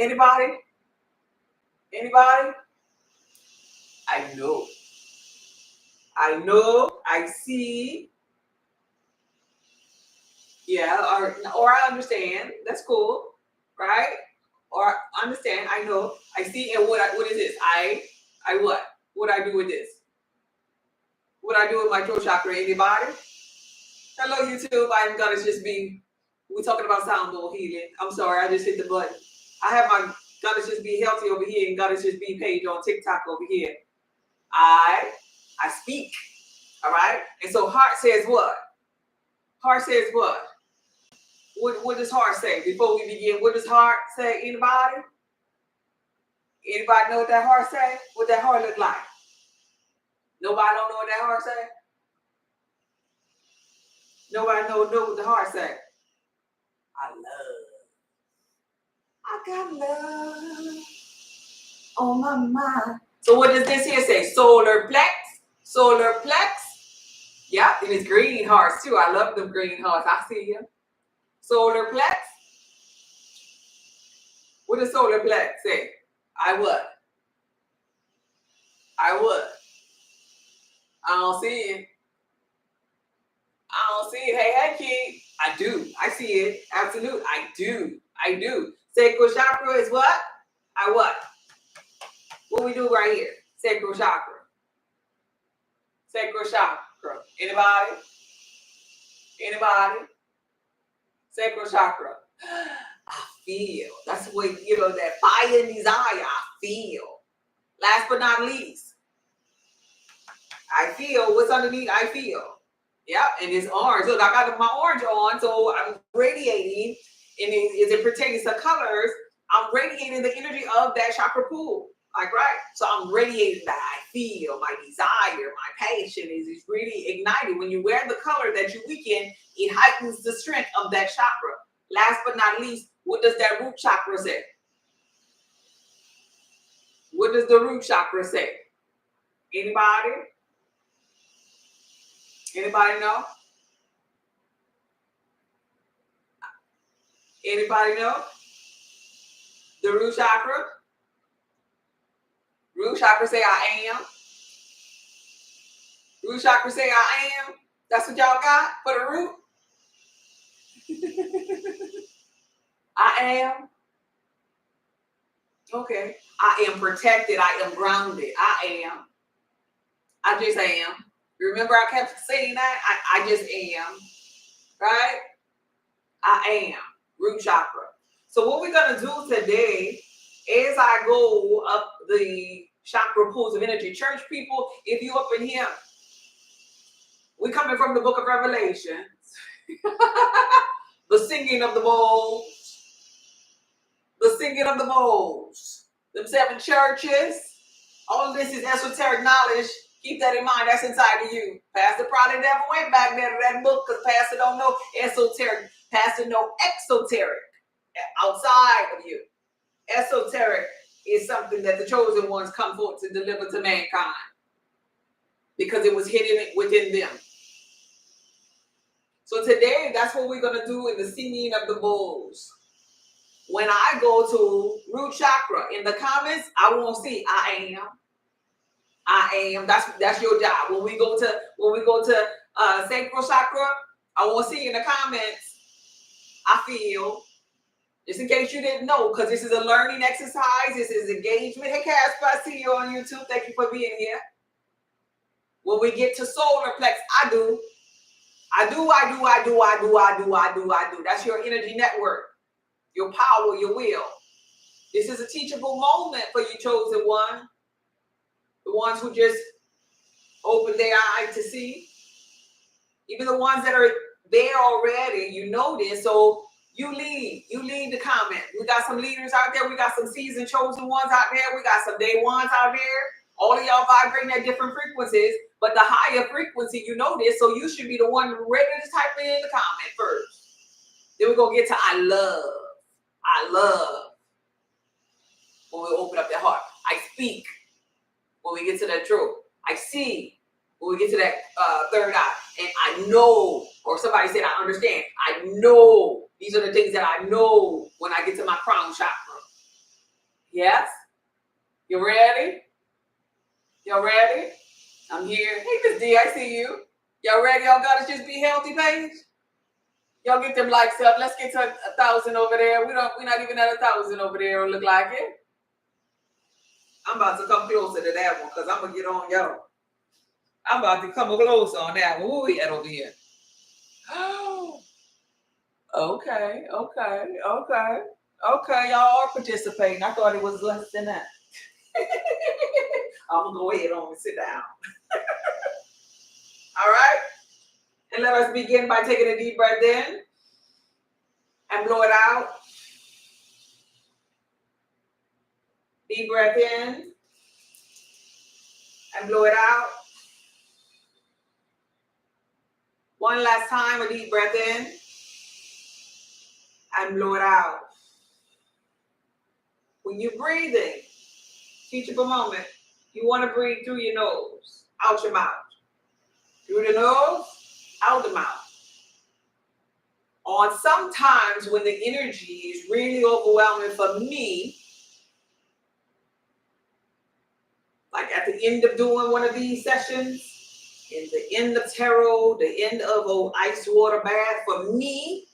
Anybody? Anybody? I know. I see. Yeah, or I understand. That's cool, right? Or understand. I know. I see. And what is this? I what? What I do with this? What I do with my throat chakra? Anybody? Hello, YouTube. I'm gonna just be. We're talking about sound bowl healing. I'm sorry, I just hit the button. I have my gotta just be healthy over here and gotta just be page on TikTok over here. I speak. All right. And so heart says what? Heart says what? What does heart say? Before we begin, what does heart say? Anybody? Anybody know what that heart say? What that heart look like? Nobody don't know what that heart say? Nobody know what the heart say? I got love on my mind. So what does this here say? Solar plex. Solar plex. Yeah, and it's green hearts too. I love them green hearts. I see you. Solar plex. What does solar plex say? I what? I what? I don't see it. I don't see it. Hey, kid. I do. I see it. Absolutely. I do. Sacral chakra is what? I what? What we do right here? Sacral chakra. Sacral chakra. Anybody? Anybody? Sacral chakra. I feel. That's what, that fire and desire. I feel. Last but not least, I feel. What's underneath? I feel. Yeah, and it's orange. Look, I got my orange on, so I'm radiating. And as it pertains to colors, I'm radiating the energy of that chakra pool. Like, right? So I'm radiating that. I feel my desire, my passion is really ignited. When you wear the color that you weaken, it heightens the strength of that chakra. Last but not least, what does that root chakra say? What does the root chakra say? Anybody? Anybody know? Anybody know? The root chakra? Root chakra say I am. Root chakra say I am. That's what y'all got for the root? I am. Okay. I am protected. I am grounded. I am. I just am. Remember I kept saying that? I just am. Right? I am. Root chakra. So what we're going to do today is I go up the chakra pools of energy. Church people, if you up in here, we're coming from the book of Revelations. The singing of the bowls. The singing of the bowls. Them 7 churches. All of this is esoteric knowledge. Keep that in mind. That's inside of you. Pastor probably never went back there to that book because Pastor don't know esoteric. Pastor know exoteric. Outside of you. Esoteric is something that the chosen ones come forth to deliver to mankind. Because it was hidden within them. So today, that's what we're going to do in the singing of the bowls. When I go to root chakra, in the comments, I won't see I am. I am. That's your job. When we go to sacral chakra, I won't see in the comments. I feel. Just in case you didn't know, because this is a learning exercise. This is engagement. Hey, Casper, I see you on YouTube. Thank you for being here. When we get to solar plex, I do. That's your energy network. Your power, your will. This is a teachable moment for you chosen one. The ones who just open their eyes to see. Even the ones that are there already, you know this. So you lead the comment. We got some leaders out there. We got some seasoned chosen ones out there. We got some day ones out there. All of y'all vibrating at different frequencies. But the higher frequency, you know this. So you should be the one ready to type in the comment first. Then we're going to get to I love. When we open up that heart. I speak. When we get to that throat. I see. When we get to that third eye. And I know. Or somebody said I understand. I know. These are the things that I know when I get to my crown chakra. Yes? You ready? Y'all ready? I'm here. Hey, Miss D, I see you. Y'all ready? Y'all gotta just be healthy, page. Y'all get them likes up. Let's get to 1,000 over there. We're not even at 1,000 over there. Look like it. I'm about to come closer to that one because I'm gonna get on y'all. I'm about to come closer on that one. Who we at over here? Oh, okay. Y'all are participating. I thought it was less than that. I'm gonna go ahead and sit down. All right. And let us begin by taking a deep breath in and blow it out. Deep breath in and blow it out. One last time, a deep breath in and blow it out. When you're breathing, teachable moment, you want to breathe through your nose, out your mouth. Through the nose, out the mouth. On sometimes when the energy is really overwhelming for me, like at the end of doing one of these sessions, in the end of tarot, the end of an ice water bath, for me,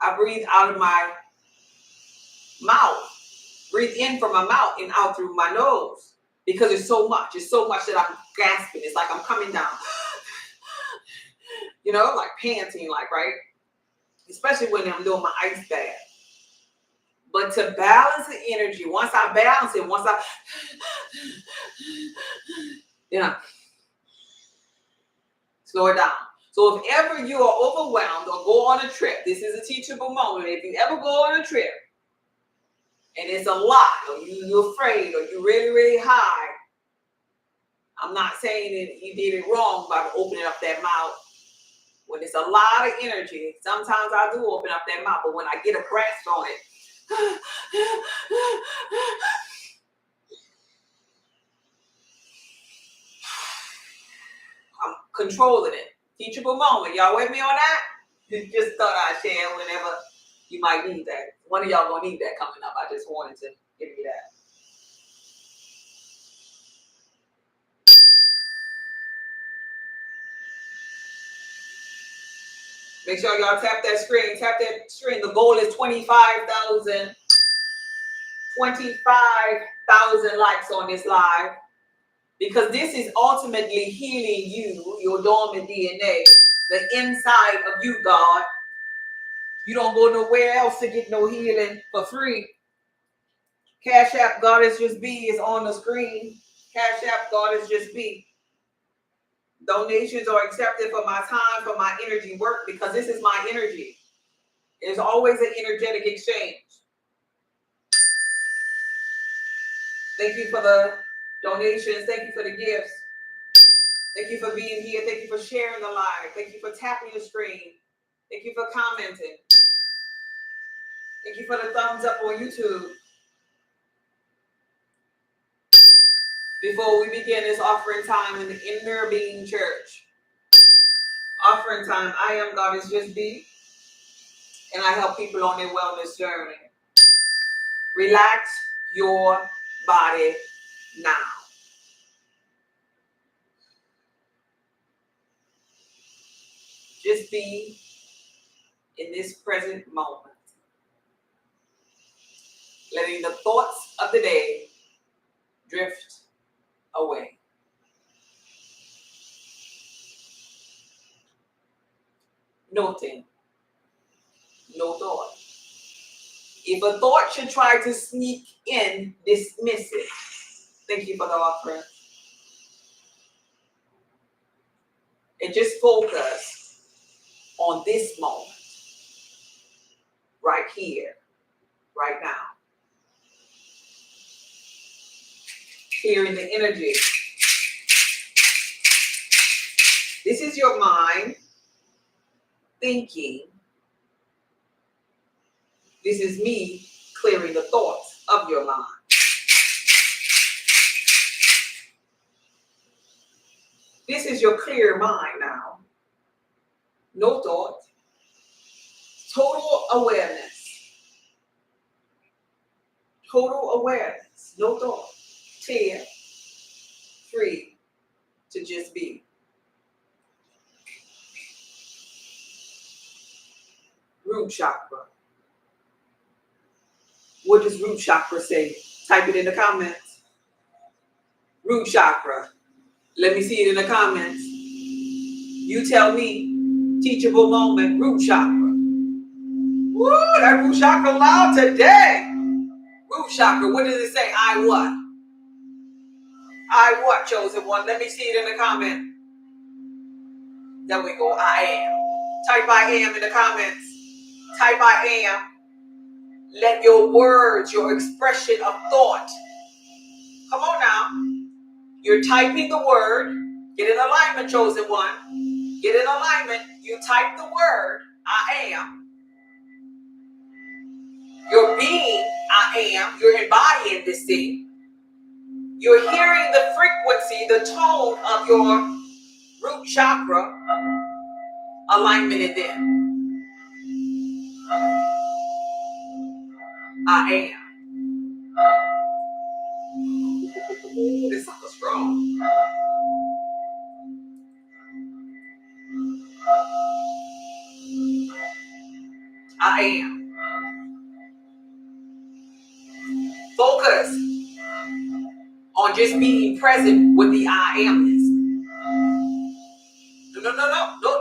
I breathe out of my mouth. Breathe in from my mouth and out through my nose. Because it's so much. It's so much that I'm gasping. It's like I'm coming down. You know, like panting, like, right? Especially when I'm doing my ice bath. But to balance the energy, once I balance it, slow it down. So if ever you are overwhelmed or go on a trip, this is a teachable moment. If you ever go on a trip and it's a lot, or you're afraid, or you're really, really high, I'm not saying that you did it wrong by opening up that mouth. When it's a lot of energy, sometimes I do open up that mouth, but when I get a grasp on it, I'm controlling it. Teachable moment. Y'all with me on that? Just thought I'd share whenever you might need that. One of y'all gonna need that coming up. I just wanted to give you that. Make sure y'all tap that screen. Tap that screen. The goal is 25,000. 25,000 likes on this live. Because this is ultimately healing you, your dormant DNA, the inside of you, God. You don't go nowhere else to get no healing for free. Cash App Goddess Just Be is on the screen. Cash App Goddess Just Be. Donations are accepted for my time, for my energy work, because this is my energy. There's always an energetic exchange. Thank you for the donations. Thank you for the gifts. Thank you for being here. Thank you for sharing the live. Thank you for tapping the screen. Thank you for commenting. Thank you for the thumbs up on YouTube. Before we begin this offering time in the Inner Being Church. Offering time. I am Goddess Just Be, and I help people on their wellness journey. Relax your body now. Just be in this present moment. Letting the thoughts of the day drift away. Noting. No thought. If a thought should try to sneak in, dismiss it. Thank you for the offering. And just focus on this moment. Right here. Right now. Hearing the energy. This is your mind thinking. This is me clearing the thoughts of your mind. This is your clear mind now. No thought. Total awareness. Total awareness, no thought. 10, free to just be. Root chakra. What does root chakra say? Type it in the comments. Root chakra. Let me see it in the comments. You tell me. Teachable moment, root chakra. Woo, that root chakra loud today. Root chakra, what does it say? I what? I what, chosen one? Let me see it in the comment. There we go, I am. Type I am in the comments. Type I am. Let your words, your expression of thought. Come on now. You're typing the word. Get in alignment, chosen one. Get in alignment. You type the word, I am. You're being, I am. You're embodying this thing. You're hearing the frequency, the tone of your root chakra alignment in them. I am. Ooh, this sounds strong. I am. Focus on just being present with the I amness.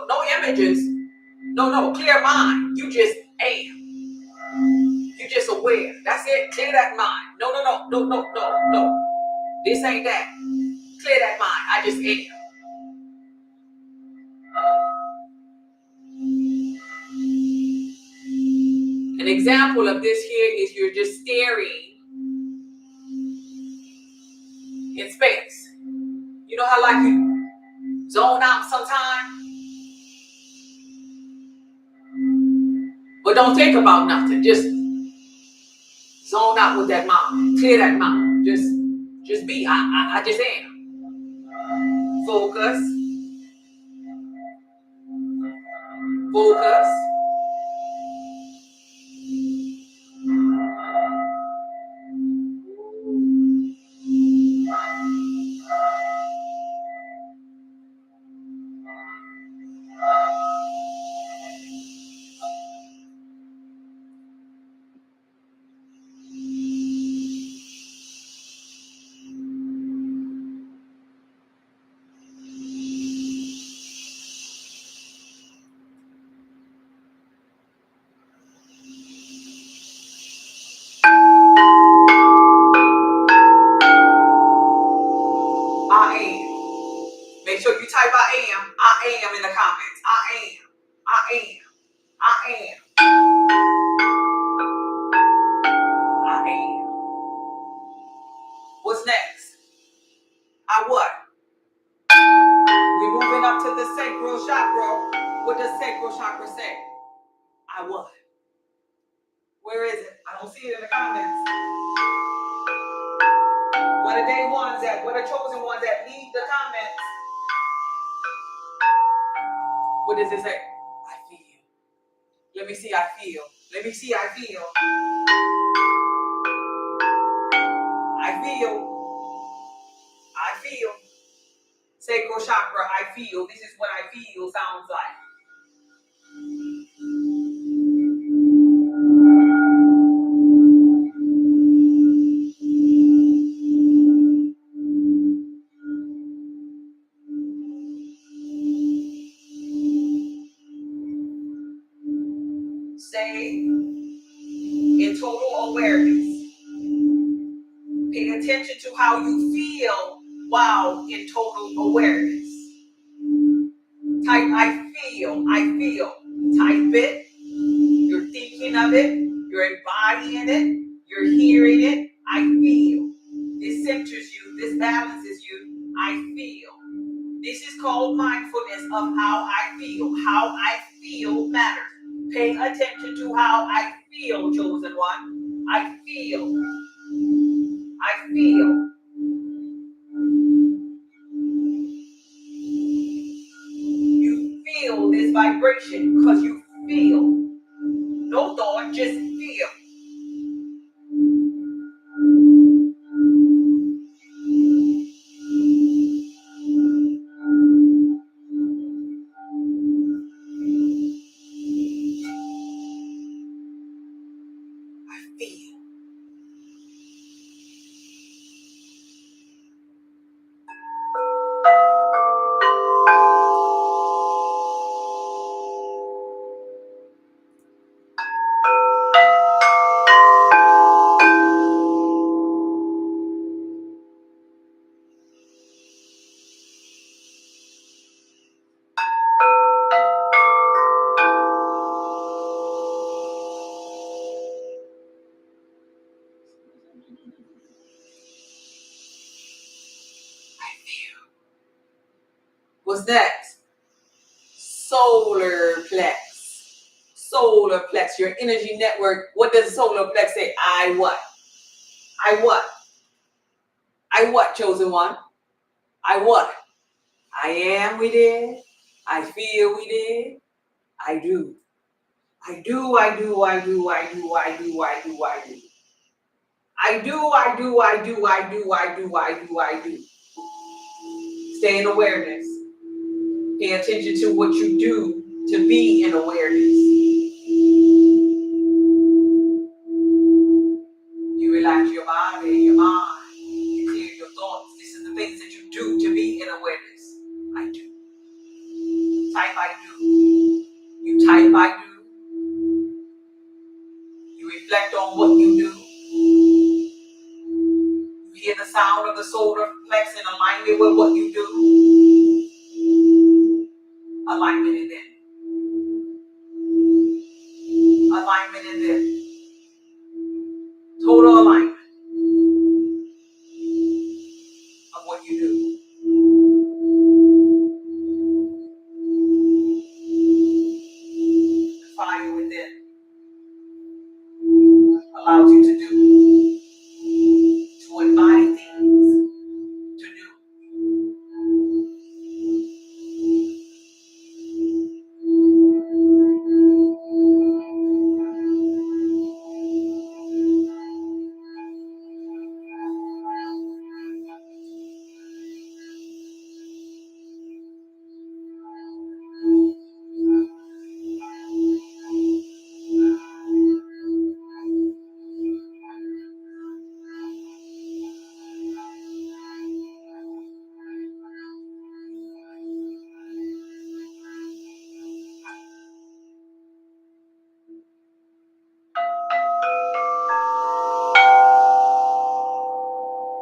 No images. No, clear mind. You just am. You just aware. That's it. Clear that mind. No. This ain't that. Clear that mind. I just am. An example of this here is you're just staring in space. You know how like you zone out sometimes? But don't think about nothing. Just zone out with that mind. Clear that mind. Just be. I just am. Focus. Focus. I am. Make sure you type I am. I am in the comments. I am. I am. I am. I am. What's next? I what? We're moving up to the sacral chakra. What does sacral chakra say? I what? Where is it? I don't see it in the comments. Where the day ones at? Where the chosen ones at? Leave the comments. What does it say? I feel. Let me see, I feel. Let me see, I feel. I feel. I feel. Sacral chakra, I feel. This is what I feel sounds like. Stay in total awareness. Pay attention to how you feel while in total awareness. Type I feel. Type it. You're thinking of it. You're embodying it. You're hearing it. I feel. This centers you. This balances you. I feel. This is called mindfulness of how I feel. How I feel matters. Pay attention to how I feel, chosen one. I feel. I feel. You feel this vibration because you feel. No thought, just feel. What's next? Solar plex. Solar plex, your energy network. What does solar plex say? I what? I what? I what, chosen one? I what? I am, we did. I feel, we did. I do. I do, I do, I do, I do, I do, I do, I do. I do, I do, I do, I do, I do, I do, I do. Stay in awareness. Pay attention to what you do to be in awareness. You relax your body, your mind. You clear your thoughts. This is the things that you do to be in awareness. I do. Type I do. You type I do. You reflect on what you do. You hear the sound of the solar plex in alignment with what you do. Alignment in it. Alignment in it. Total alignment of what you do. The fire within allows you to do, to embody things, to do.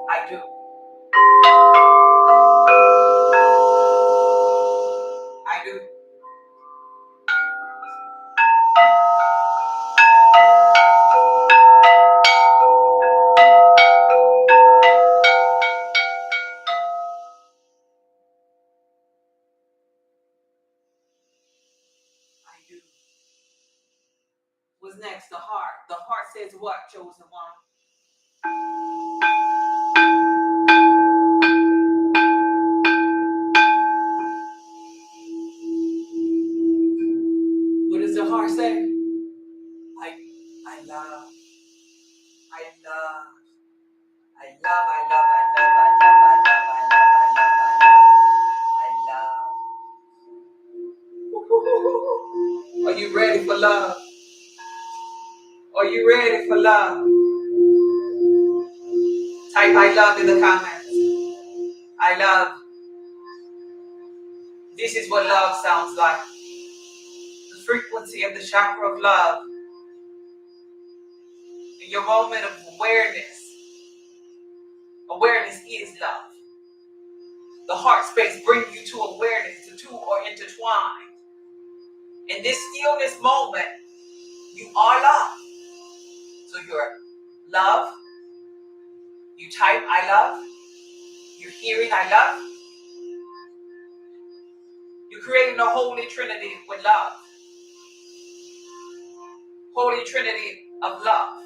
I do. I do. I do. What's next? The heart. The heart says what, chosen one? What does the heart say? I love. I love. I love, I love, I love, I love, I love, I love, I love, I love. Are you ready for love? Are you ready for love? Type I love in the comments. I love. This is what love sounds like. The frequency of the chakra of love. In your moment of awareness. Awareness is love. The heart space brings you to awareness. The two are intertwined. In this stillness moment, you are love. So you're love. You type I love. You're hearing I love. You're creating a holy trinity with love. Holy trinity of love.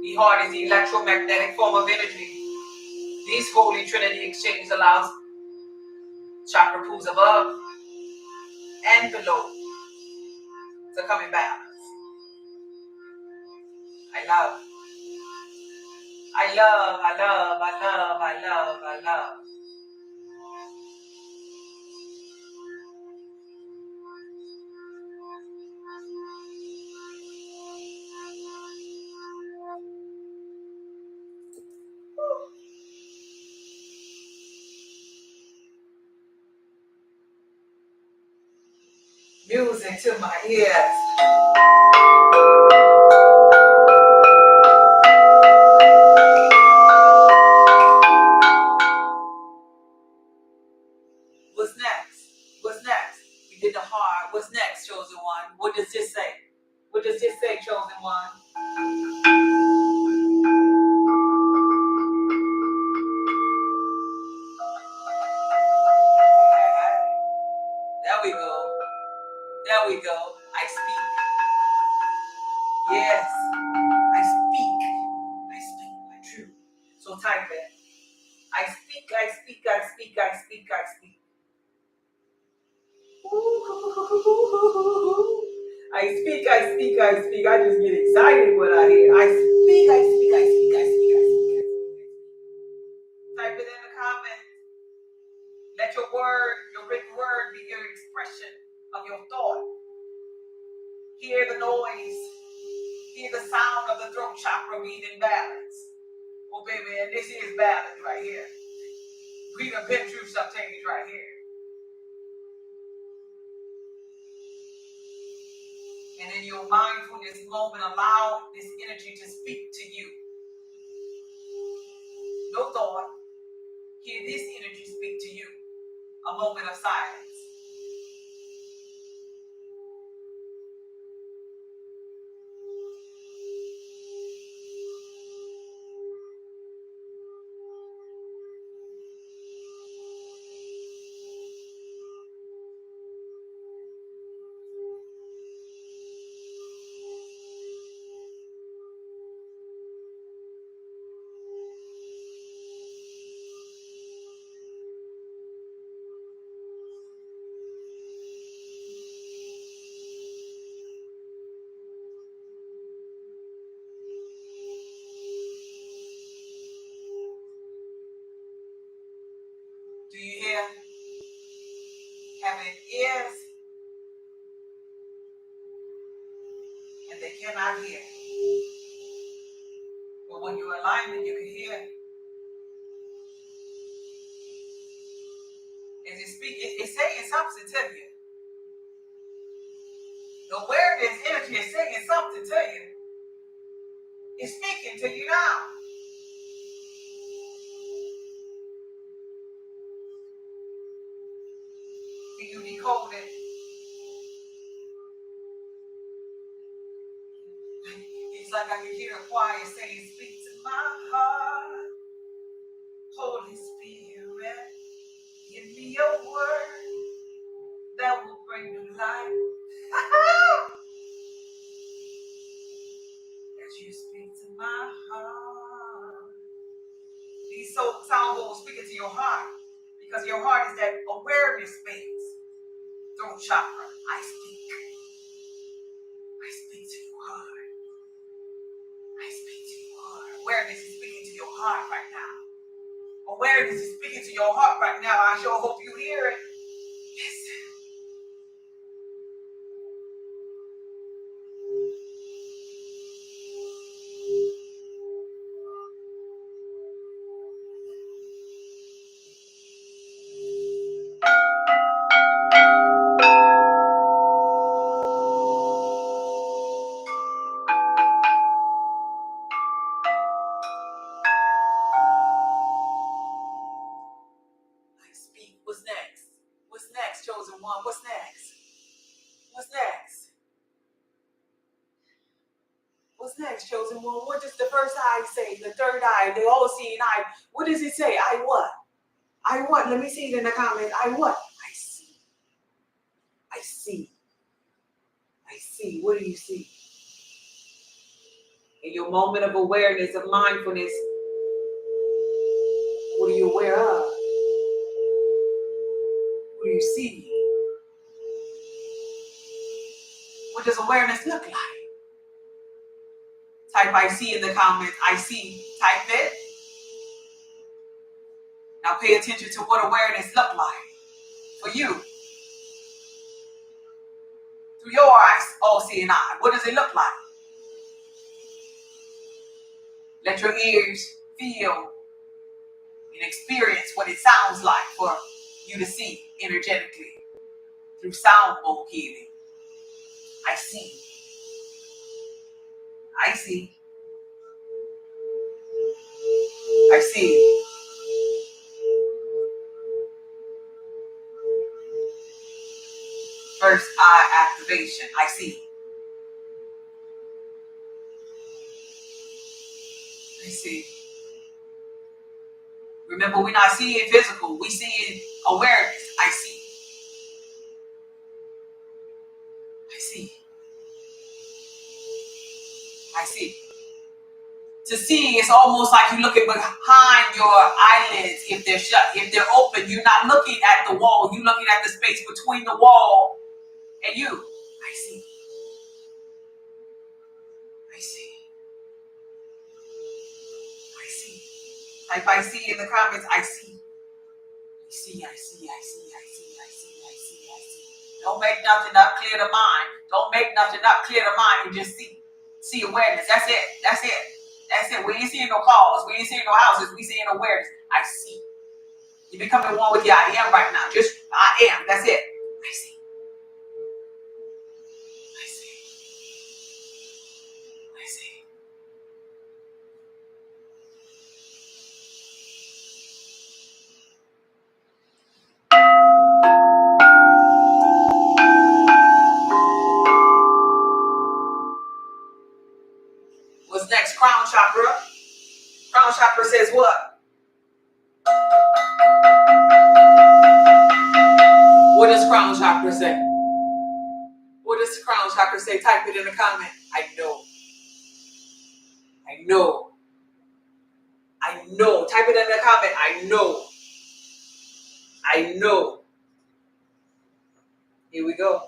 The heart is the electromagnetic form of energy. This holy trinity exchange allows chakra pools above and below to come in balance. I love. I love, I love, I love, I love, I love. Music to my ears. What's next? What's next? We did the heart. What's next, chosen one? What does this say? What does this say, chosen one? There we go. There we go. I speak. Yes. I speak. I speak my truth. So type it. I speak, I speak, I speak, I speak, I speak. I speak, I speak, I speak. I just get excited when I hear. I speak, I speak, I speak, I speak, I speak, I speak. Type it in the comments. Let your word, your written word, be your expression of your thought. Hear the noise. Hear the sound of the throat chakra being in balance. Oh, baby, and this is balance right here. We done been through some things right here. And in your mindfulness moment, allow this energy to speak to you. No thought. Hear this energy speak to you. A moment of silence. Do you hear? Having ears and they cannot hear. But when you're alignment, you can hear. As you speak, it's saying something to you. The awareness energy is saying something to you. It's speaking to you now. Can you decode it? It's like I can hear a choir saying, speak to my heart. Holy Spirit, give me a word that will bring new life. As you speak to my heart. These sound bowls speaking to your heart. Because your heart is that awareness space. Throat chakra. I speak. I speak to your heart. I speak to your heart. Awareness is speaking to your heart right now. Awareness is speaking to your heart right now. I sure hope you hear it. Listen. I speak. What's next? What's next, chosen one? What's next? What's next? What's next, chosen one? What does the first eye say? The third eye, the all-seeing eye. What does it say? I what? I what? Let me see it in the comments. I what? I see. I see. I see. What do you see? In your moment of awareness, of mindfulness, what are you aware of? What do you see? What does awareness look like? Type I see in the comments. I see. Type it. Now pay attention to what awareness look like for you. Through your eyes, all-seeing eye. What does it look like? Let your ears feel and experience what it sounds like for you to see energetically through sound bowl healing. I see. I see. I see. First eye activation. I see. I see. Remember, we're not seeing physical. We seeing awareness. I see. see. I see. To see is almost like you're looking behind your eyelids if they're shut. If they're open, you're not looking at the wall. You're looking at the space between the wall and you. I see. I see. I see. Type I see in the comments. I see. I see. I see. I see. I see. I see. I see. I see. Don't make nothing up. Clear the mind. Don't make nothing up. Clear the mind and just see. See awareness. That's it. That's it. That's it. We ain't seeing no cars. We ain't seeing no houses. We seeing awareness. I see. You're becoming one with your I am right now. Just I am. That's it. I see. I see. I see. What's next? Crown chakra. Crown chakra says what? What does crown chakra say? What does crown chakra say? Type it in the comment. I know. I know. I know. Type it in the comment. I know. I know. Here we go.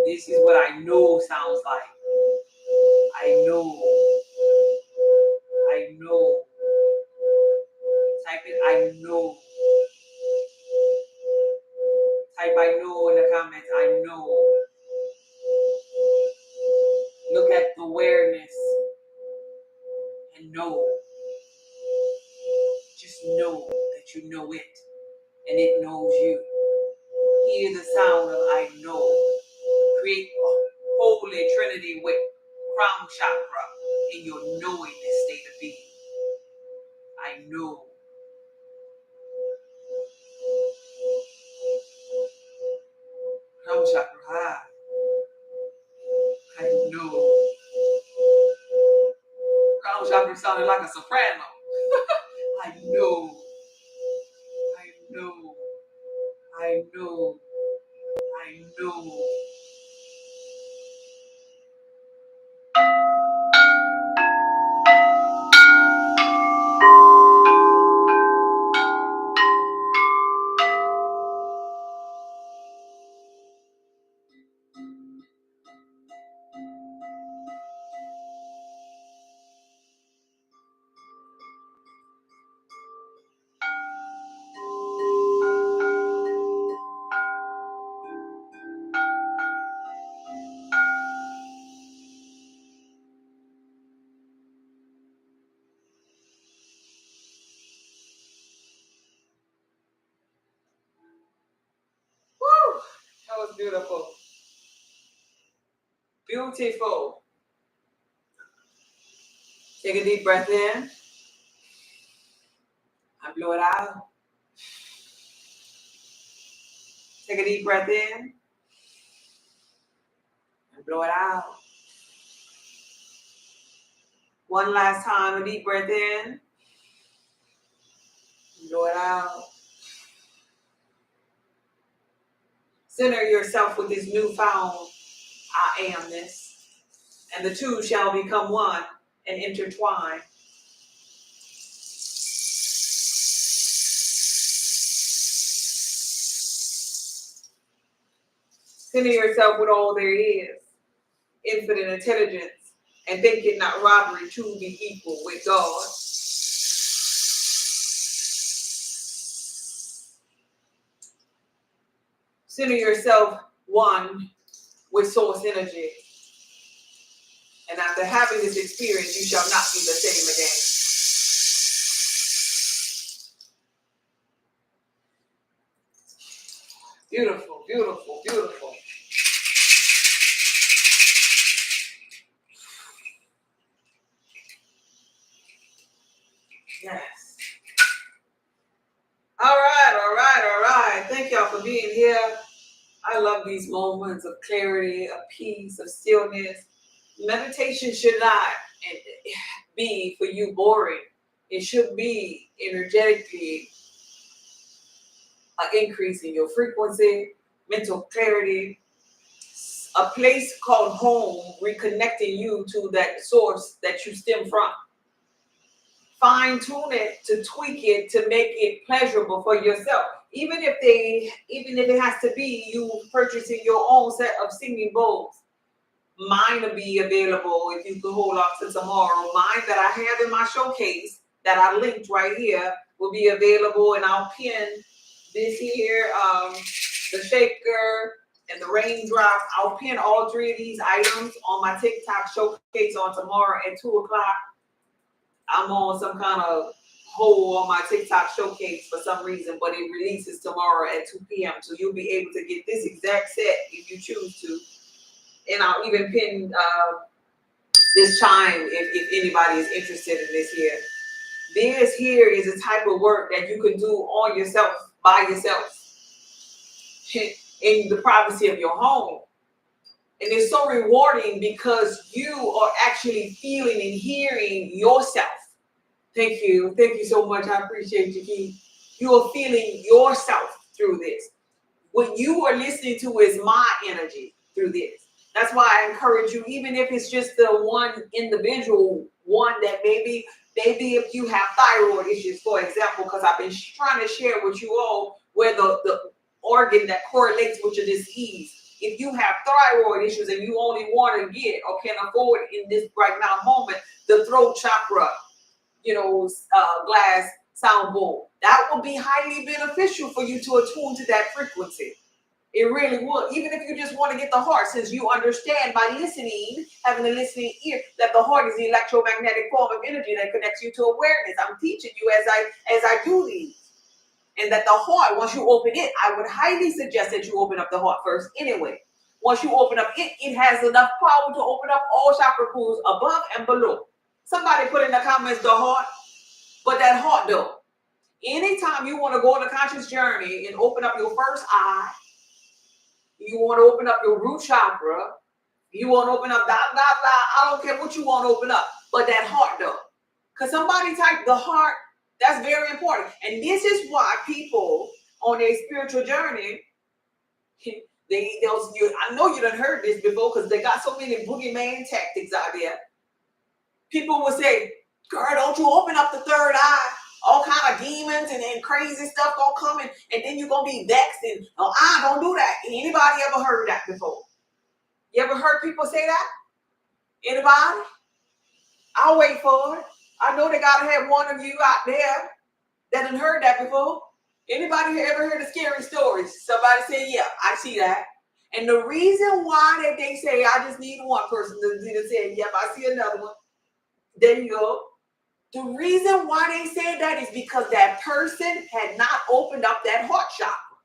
This is what I know sounds like. I know. I know. Type it, I know. Type I know in the comments. I know. Look at the awareness and know. Just know that you know it and it knows you. Hear the sound of I know. Create a holy Trinity with crown chakra in your knowingness state of being. I know. Crown chakra high. I know. Crown chakra sounded like a soprano. I know. I know. I know. I know. Woo! That was beautiful. Beautiful. Take a deep breath in and blow it out. Take a deep breath in and blow it out. One last time, a deep breath in and blow it out. Center yourself with this newfound I amness, and the two shall become one and intertwine. Center yourself with all there is, infinite intelligence, and think it not robbery to be equal with God. Center yourself one with source energy. And after having this experience, you shall not be the same again. Beautiful, beautiful, beautiful. Yes. Thank y'all for being here. I love these moments of clarity, of peace, of stillness. Meditation should not be for you boring. It should be energetically an increase in your frequency, mental clarity, a place called home, reconnecting you to that source that you stem from. Fine tune it to tweak it to make it pleasurable for yourself. Even if it has to be you purchasing your own set of singing bowls. Mine will be available if you could hold off to tomorrow. Mine that I have in my showcase that I linked right here will be available, and I'll pin this here, the shaker and the raindrop. I'll pin all three of these items on my TikTok showcase on tomorrow at 2:00. I'm on some kind of hold on my TikTok showcase for some reason, but it releases tomorrow at 2 p.m. So you'll be able to get this exact set if you choose to. And I'll even pin this chime if anybody is interested in this here. This here is a type of work that you can do on yourself, by yourself, in the privacy of your home. And it's so rewarding because you are actually feeling and hearing yourself. Thank you. Thank you so much. I appreciate you, Keith. You are feeling yourself through this. What you are listening to is my energy through this. That's why I encourage you, even if it's just the one individual one that maybe if you have thyroid issues, for example, because I've been trying to share with you all where the organ that correlates with your disease. If you have thyroid issues and you only want to get or can afford in this right now moment, the throat chakra, glass sound bowl, that will be highly beneficial for you to attune to that frequency. It really would. Even if you just want to get the heart, since you understand by listening, having a listening ear, that the heart is the electromagnetic form of energy that connects you to awareness. I'm teaching you as I do these. And that the heart, once you open it, I would highly suggest that you open up the heart first anyway. Once you open up it, it has enough power to open up all chakra pools above and below. Somebody put in the comments the heart, but that heart though. Anytime you want to go on a conscious journey and open up your first eye, you want to open up your root chakra, you want to open up I don't care what you want to open up, but that heart though. Because somebody typed the heart, that's very important. And this is why people on their spiritual journey, I know you done heard this before because they got so many boogeyman tactics out there. People will say, girl, don't you open up the third eye. All kind of demons and crazy stuff gonna come and then you're gonna be vexed and don't do that. Anybody ever heard that before? You ever heard people say that? Anybody? I'll wait for it. I know they gotta have one of you out there that done heard that before. Anybody ever heard of scary stories? Somebody say, yeah, I see that. And the reason why that they say, I just need one person to say, yep, I see another one. There you go. The reason why they said that is because that person had not opened up that heart chakra.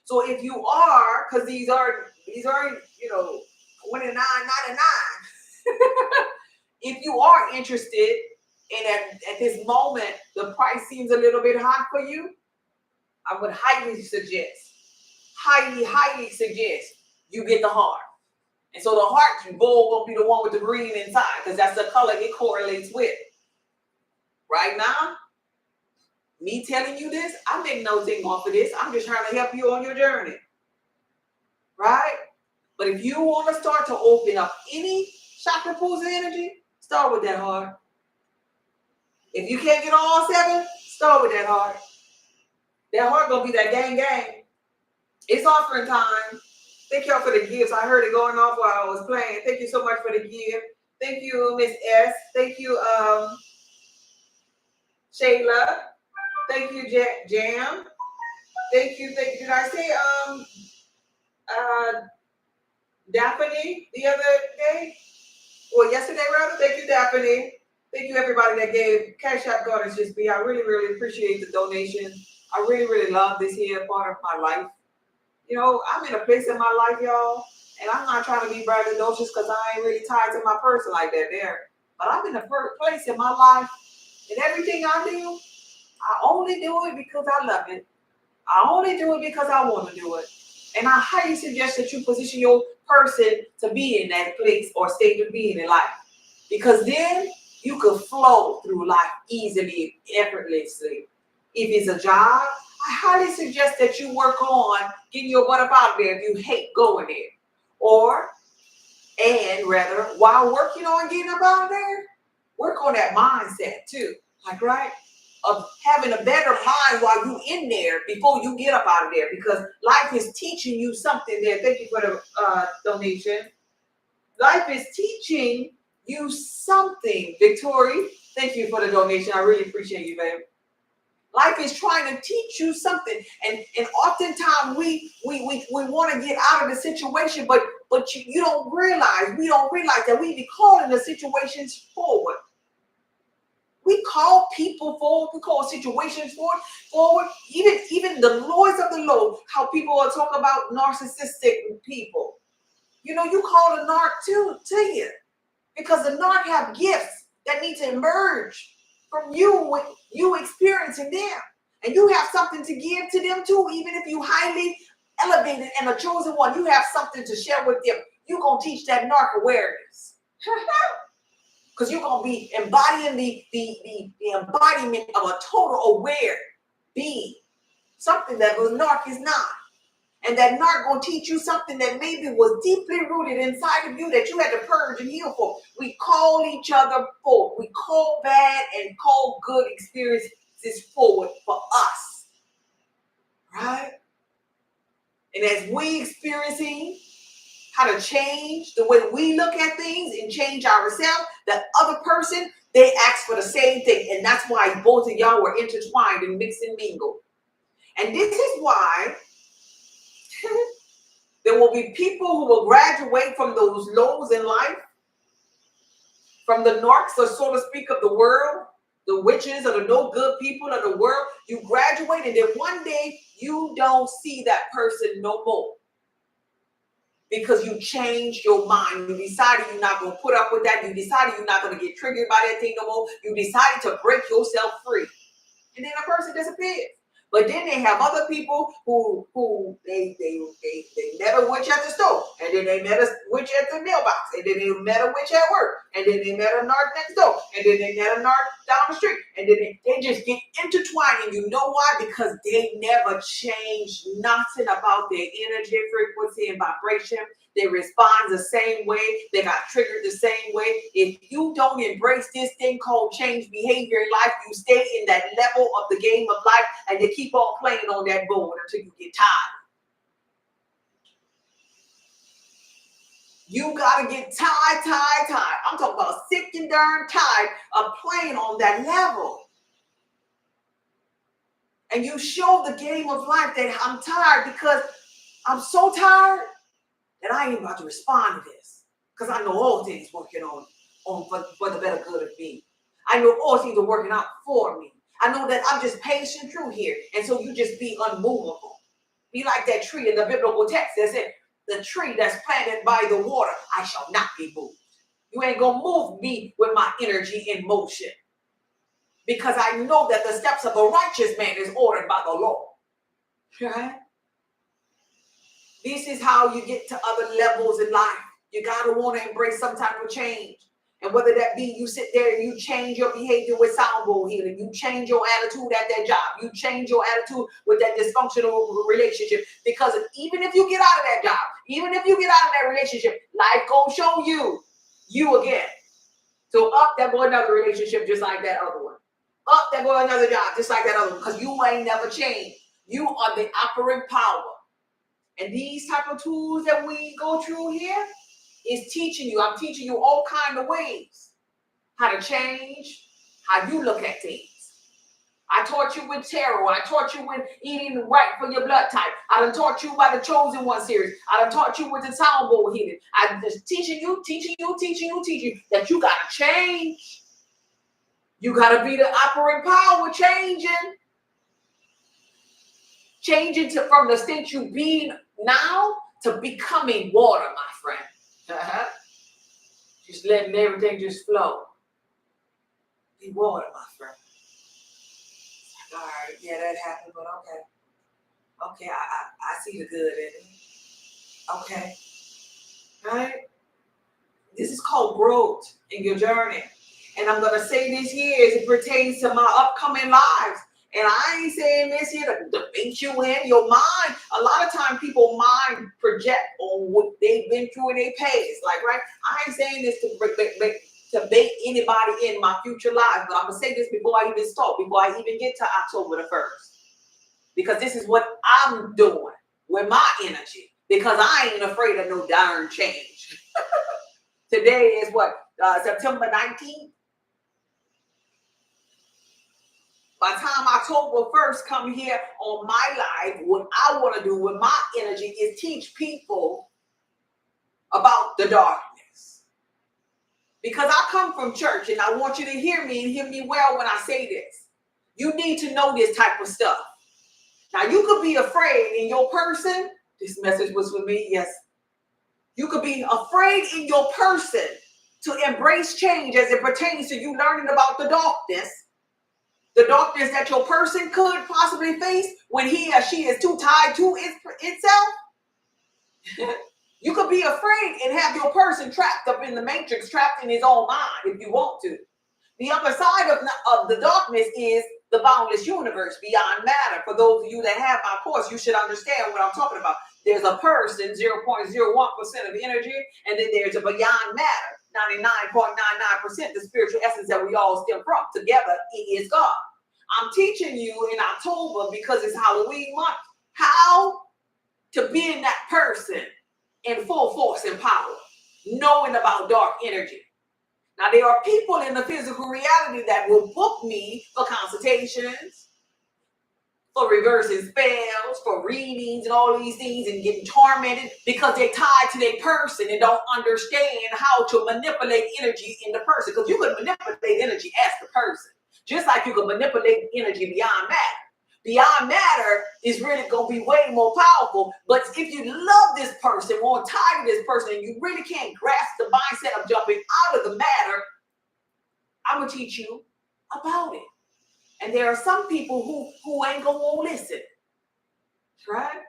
So if you are, because these are 29.99. If you are interested, and at this moment the price seems a little bit high for you, I would highly suggest you get the heart. And so the heart bowl won't be the one with the green inside, because that's the color it correlates with. Right now, me telling you this, I make no thing off of this. I'm just trying to help you on your journey. Right? But if you want to start to open up any chakra pools of energy, start with that heart. If you can't get all 7, start with that heart. That heart gonna be that gang. It's offering time. Thank y'all for the gifts. I heard it going off while I was playing. Thank you so much for the gift. Thank you, Miss S. Thank you, Shayla. Thank you, Jam. Thank you. Did I say Daphne the other day? Well, yesterday rather. Thank you, Daphne. Thank you, everybody that gave Cash App Goddess Just Be. I really, really appreciate the donation. I really, really love this here part of my life. I'm in a place in my life, y'all, and I'm not trying to be braggadocious because I ain't really tied to my person like that there. But I'm in a place in my life, and everything I do, I only do it because I love it. I only do it because I want to do it. And I highly suggest that you position your person to be in that place or state of being in life. Because then you can flow through life easily, effortlessly. If it's a job, I highly suggest that you work on getting your butt up out of there if you hate going there. Or, and rather, while working on getting up out of there, work on that mindset too. Like, right? Of having a better mind while you in there before you get up out of there, because life is teaching you something there. Thank you for the donation. Life is teaching you something, Victoria. Thank you for the donation. I really appreciate you, babe. Life is trying to teach you something, and oftentimes we want to get out of the situation, but you don't realize, we don't realize that we be calling the situations forward. We call people forward. We call situations forward. Even the lords of the Lord, how people are talking about narcissistic people. You know, you call a narc to you, because the narc have gifts that need to emerge from you with you experiencing them. And you have something to give to them too, even if you highly elevated and a chosen one, you have something to share with them. You're going to teach that narc awareness. Because you're going to be embodying the embodiment of a total aware being. Something that the narc is not. And that narc going to teach you something that maybe was deeply rooted inside of you that you had to purge and heal for. We call each other forward. We call bad and call good experiences forward for us. Right? And as we experiencing how to change the way we look at things and change ourselves, the other person, they ask for the same thing. And that's why both of y'all were intertwined and mixed and mingled. And this is why there will be people who will graduate from those lows in life, from the narcs, or so to speak, of the world, the witches or the no good people of the world. You graduate, and then one day you don't see that person no more. Because you changed your mind. You decided you're not going to put up with that. You decided you're not going to get triggered by that thing no more. You decided to break yourself free. And then a person disappears. But then they have other people who they met a witch at the store, and then they met a witch at the mailbox, and then they met a witch at work, and then they met a narc next door, and then they met a narc down the street, and then they just get intertwined. And you know why? Because they never changed nothing about their energy, frequency, and vibration. They respond the same way. They got triggered the same way. If you don't embrace this thing called change behavior in life, you stay in that level of the game of life, and you keep on playing on that board until you get tired. You got to get tired. I'm talking about sick and darn tired of playing on that level. And you show the game of life that I'm tired, because I'm so tired that I ain't about to respond to this, because I know all things working on for the better good of me. I know all things are working out for me. I know that I'm just patient through here. And so you just be unmovable. Be like that tree in the biblical text that said, the tree that's planted by the water, I shall not be moved. You ain't going to move me with my energy in motion. Because I know that the steps of a righteous man is ordered by the Lord. Right? This is how you get to other levels in life. You got to want to embrace some type of change. And whether that be you sit there and you change your behavior with sound bowl healing, you change your attitude at that job, you change your attitude with that dysfunctional relationship. Because even if you get out of that job, even if you get out of that relationship, life gonna show you again. So up, there go another relationship just like that other one. Up, there go another job just like that other one. Because you ain't never changed. You are the operant power. And these type of tools that we go through here is teaching you. I'm teaching you all kinds of ways how to change how you look at things. I taught you with tarot. I taught you with eating right for your blood type. I done taught you by the Chosen One series. I done taught you with the sound bowl healing. I'm just teaching you that you got to change. You got to be the operant power changing from the state you being now to becoming water, my friend. Just letting everything just flow. Be water, my friend. All right, yeah, that happened, but okay. Okay, I see the good in it. Okay, right? This is called growth in your journey. And I'm going to say this here as it pertains to my upcoming lives. And I ain't saying this here to bait you in your mind. A lot of time people mind project on what they've been through in their past. Like, right? I ain't saying this to bait anybody in my future life. But I'm going to say this before I even start, before I even get to October the 1st. Because this is what I'm doing with my energy. Because I ain't afraid of no darn change. Today is what? September 19th? By the time October 1st come here on my life, what I want to do with my energy is teach people about the darkness. Because I come from church and I want you to hear me and hear me well when I say this. You need to know this type of stuff. Now, you could be afraid in your person. This message was for me, yes. You could be afraid in your person to embrace change as it pertains to you learning about the darkness. The darkness that your person could possibly face when he or she is too tied to itself. You could be afraid and have your person trapped up in the matrix, trapped in his own mind if you want to. The other side of the darkness is the boundless universe, beyond matter. For those of you that have my course, you should understand what I'm talking about. There's a person, 0.01% of energy, and then there's a beyond matter, 99.99%, the spiritual essence that we all stem from. Together, it is God. I'm teaching you in October, because it's Halloween month, how to be in that person in full force and power, knowing about dark energy. Now, there are people in the physical reality that will book me for consultations, for reversing spells, for readings and all these things, and getting tormented because they're tied to their person and don't understand how to manipulate energy in the person. Because you can manipulate energy as the person, just like you can manipulate energy beyond matter. Beyond matter is really going to be way more powerful. But if you love this person, want to tie to this person, and you really can't grasp the mindset of jumping out of the matter, I'm going to teach you about it. And there are some people who ain't going to listen. Right?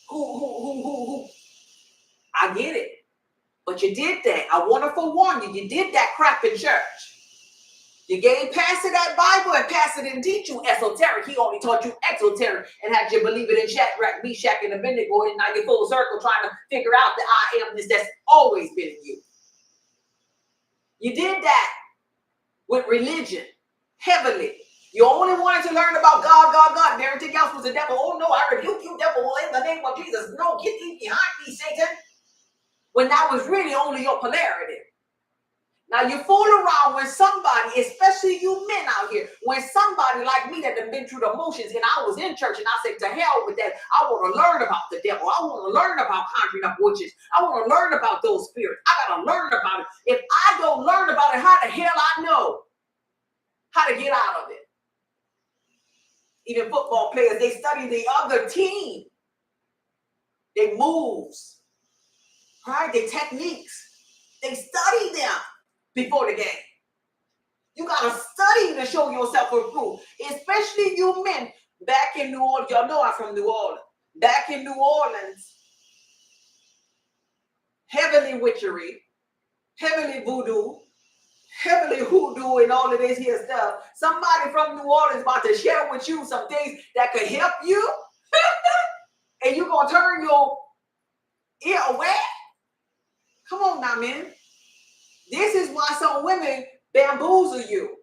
Who. I get it. But you did that. I want to forewarn you. You did that crap in church. You gave Pastor that Bible, and Pastor didn't teach you esoteric. He only taught you exoteric and had you believe it in Shadrach, Meshach, and Abednego. And now you're full circle trying to figure out the I amness that's always been in you. You did that with religion, heavily. You only wanted to learn about God, God, God, and everything else was the devil. Oh no, I rebuke you, devil, in the name of Jesus. No, get thee behind me, Satan. When that was really only your polarity. Now you fool around when somebody, especially you men out here, when somebody like me that have been through the motions, and I was in church and I said, to hell with that. I want to learn about the devil. I want to learn about conjuring up witches. I want to learn about those spirits. I got to learn about it. If I don't learn about it, how the hell I know how to get out of it? Even football players, they study the other team. Their moves, right? Their techniques. They study them before the game. You got to study to show yourself approved. Especially you men back in New Orleans. Y'all know I'm from New Orleans. Back in New Orleans, heavily witchery, heavily voodoo, heavily hoodoo, and all of this here stuff. Somebody from New Orleans about to share with you some things that could help you. And you're going to turn your ear away? Come on now, man. This is why some women bamboozle you.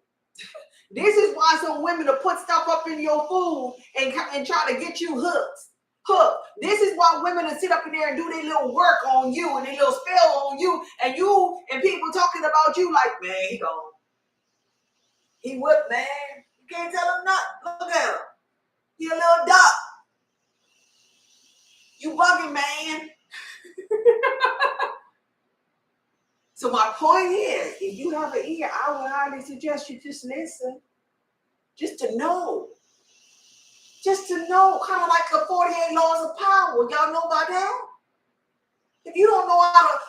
This is why some women will put stuff up in your food and try to get you hooked. This is why women will sit up in there and do their little work on you and their little spell on you, and people talking about you like, man, he gone. He whipped, man. You can't tell him nothing. Look at him. He a little duck. You bugging, man. So my point is, if you have an ear, I would highly suggest you just listen. Just to know. Just to know. Kind of like the 48 laws of power. Y'all know about that? If you don't know how to,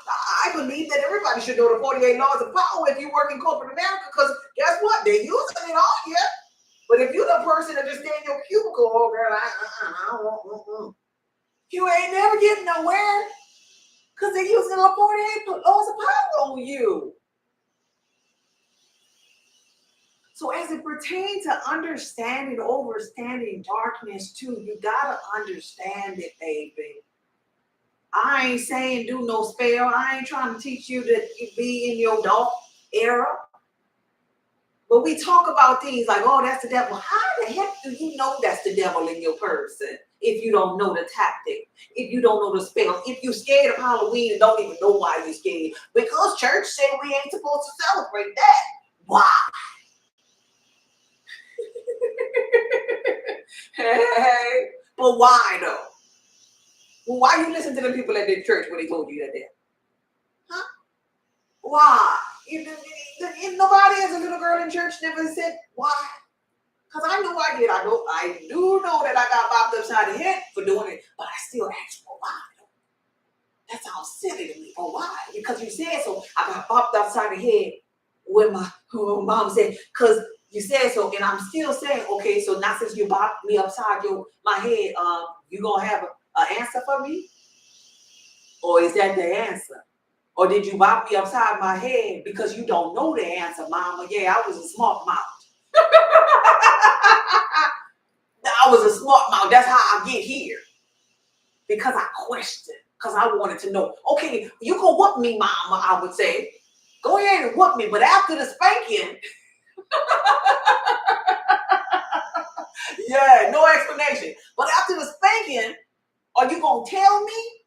I believe that everybody should know the 48 laws of power if you work in corporate America, because guess what? They're using it all here. But if you're the person that just stay in your cubicle, oh girl, I don't want, you ain't never getting nowhere because they're using the 48 laws of power on you. So as it pertains to understanding, overstanding darkness too, you gotta understand it, baby. I ain't saying do no spell. I ain't trying to teach you to be in your dark era. But we talk about things like, oh, that's the devil. How the heck do you know that's the devil in your person if you don't know the tactic, if you don't know the spell, if you're scared of Halloween and don't even know why you're scared? Because church said we ain't supposed to celebrate that. Why? Hey, but why though? Well, why you listen to the people at the church when they told you that? Huh? Why? Nobody as a little girl in church never said why. Because I know I did. I do know that I got bopped upside the head for doing it, but I still ask for why. That sounds silly to me. For why? Because you said so. I got bopped upside the head when my mom said, because you said so, and I'm still saying, okay, so now since you bopped me upside my head, you gonna have an answer for me? Or is that the answer? Or did you bop me upside my head because you don't know the answer, mama? Yeah, I was a smart mouth. I was a smart mouth. That's how I get here. Because I questioned. Because I wanted to know. Okay, you can whoop me, mama, I would say. Go ahead and whoop me. But after the spanking, yeah, no explanation. But after the spanking, are you going to tell me?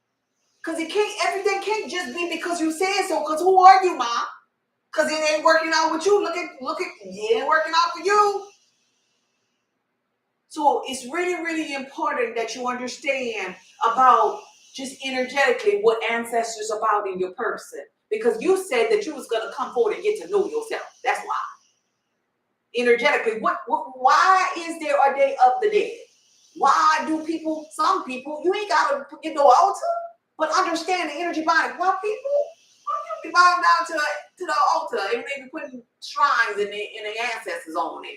Because everything can't just be because you said so. Because who are you, mom? Because it ain't working out with you. Look at, it ain't working out for you. So it's really, really important that you understand about just energetically what ancestors are about in your person. Because you said that you was going to come forward and get to know yourself. That's why. Energetically, why is there a day of the dead? Why do some people, you ain't got to get no altar, but understand the energy body. Why people be bowing down to the altar and they be putting shrines and their ancestors on there?